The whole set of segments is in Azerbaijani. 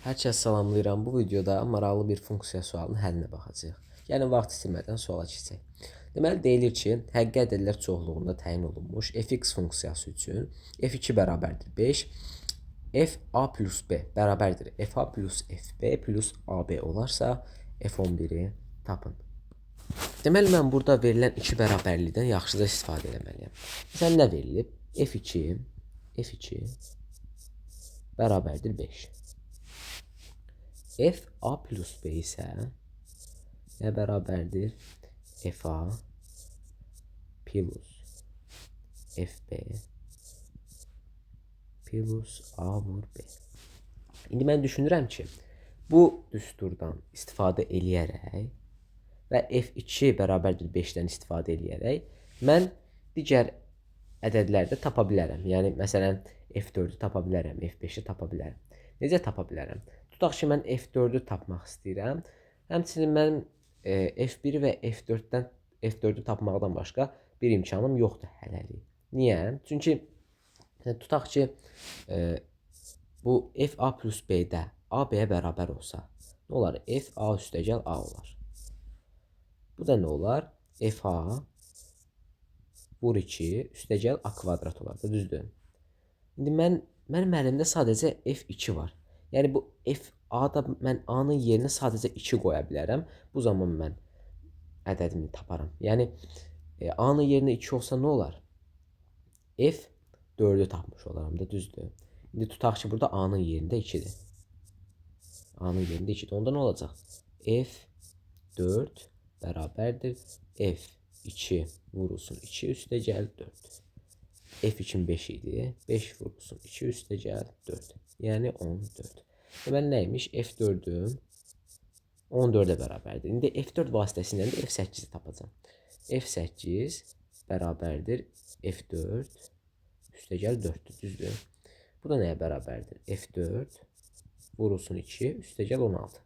Hər kəs salamlayıram. Bu videoda maraqlı bir funksiya sualının həllinə baxacağıq. Yəni vaxt itirmədən suala keçək. Deməli deyilir ki, həqiqi ədədlər çoxluğunda təyin olunmuş fx funksiyası üçün f2 bərabərdir 5, fa plus b bərabərdir fa plus fb plus ab olarsa f11-i tapın. Deməli mən burada verilən iki bərabərlikdən yaxşıca istifadə etməliyəm. Məsələn nə verilib? f2 bərabərdir 5. fa plus b isə nə bərabərdir? fa plus fb plus a vur b. İndi mən düşünürəm ki, bu düsturdan istifadə eləyərək və f2 bərabərdir 5-dən istifadə eləyərək mən digər ədədləri də tapa bilərəm. Yəni məsələn f4-ü tapa bilərəm, f5-i tapa bilərəm. Necə tapa bilərəm? Tutaq ki, mən f4-ü tapmaq istəyirəm. Həmçinin mən f1 və f4-ü tapmaqdan başqa bir imkanım yoxdur hələlik. Niyə? Çünki tutaq ki, bu fa plus b-də a b-yə bərabər olsa, nə olar? fa üstəgəl a olar. Bu da nə olar? fa vur 2 üstəgəl a kvadrat olar da, düzdür? İndi mənim əlimdə sadəcə f2 var. Yəni bu a-da mən a-nın yerinə sadəcə 2 qoya bilərəm. Bu zaman mən ədədimi taparam. Yəni a-nın yerinə 2 olsa nə olar? f4-ü tapmış olaram da, düzdür? İndi tutaq ki, burada a-nın yerində 2-dir. A-nın yerində 2-dir. Onda nə olacaq? f4 bərabərdir f2 vurulsun 2 üstəgəl 4. f2 5 idi. 5 vurulsun 2 üstəgəl 4. Yəni 14. Deməli nəymiş? f4-üm 14-ə bərabərdir. İndi f4 vasitəsilə də f8-i tapacağam. f8 bərabərdir f4 üstəgəl 4-dür, düzdür? Bu da nəyə bərabərdir? f4 vurulsun 2 üstəgəl 16.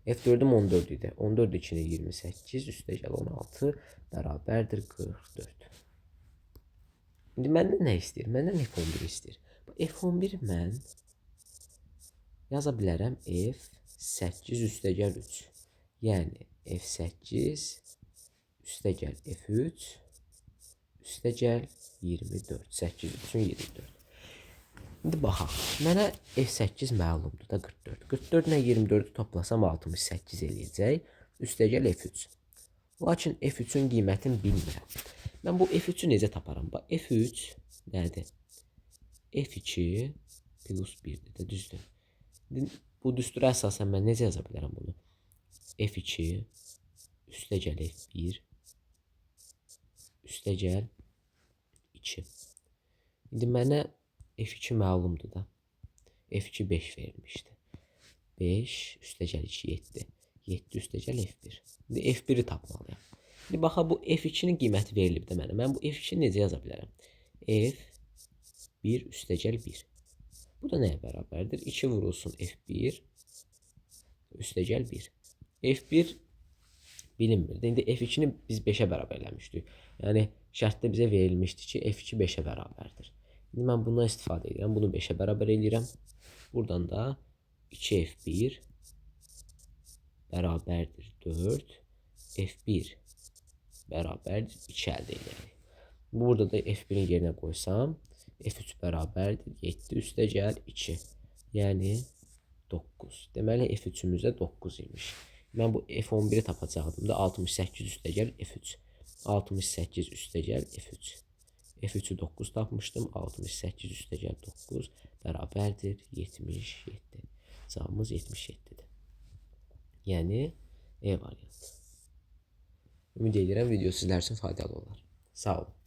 f4-üm 14 idi. 14 2-ni 28 üstəgəl 16 bərabərdir 44. İndi məndən nə istəyir? Məndən f11 istəyir. Bu f11 mən yaza bilərəm f8 üstəgəl 3. Yəni f8 üstəgəl f3 üstəgəl 24. 8 üçün 24. İndi baxaq. Mənə f8 məlumdur da 44. 44 ilə 24-ü toplasam 68 eləyəcək. Üstəgəl f3. Lakin f3-ün qiymətini bilmirəm. Mən bu f3-ü necə taparam? f3 nədir? f2 plus 1-dir də, düzdür? Bu düstura əsasən mən necə yaza bilərəm bunu? f2 üstəgəl f1 üstəgəl 2. İndi mənə f2 məlumdur da. f2 5 verilmişdi. 5 üstəgəl 2 7. 7 üstəgəl f1. İndi f1-i tapmalıyam. İndi baxa, bu f2-nin qiyməti verilib də mənə. Mən bu f2-ni necə yaza bilərəm? f1 üstəgəl 1. Bu da nəyə bərabərdir? 2 vurulsun f1 üstəgəl 1. f1 bilinmirdi. İndi f2-ni biz 5-ə bərabərləmişdik. Yəni şərtdə bizə verilmişdi ki, f2 5-ə bərabərdir. İndi mən bundan istifadə edirəm. Bunu 5-ə bərabər edirəm. Buradan da 2f1 bərabərdir 4. f1 bərabərdir 2 əldə edərik. Burada da f1-in yerinə qoysam, f3 bərabərdir 7 üstəgəl 2. Yəni 9. Deməli f3-ümüz də 9 imiş. Mən bu f11-i tapacaqdım da 68 üstəgəl f3. 68 üstəgəl f3. f3-ü 9 tapmışdım. 68 üstəgəl 9 bərabərdir 77. Cavabımız 77-dir. Yəni E variantı. Ümid edirəm video sizlər üçün faydalı olar. Sağ olun.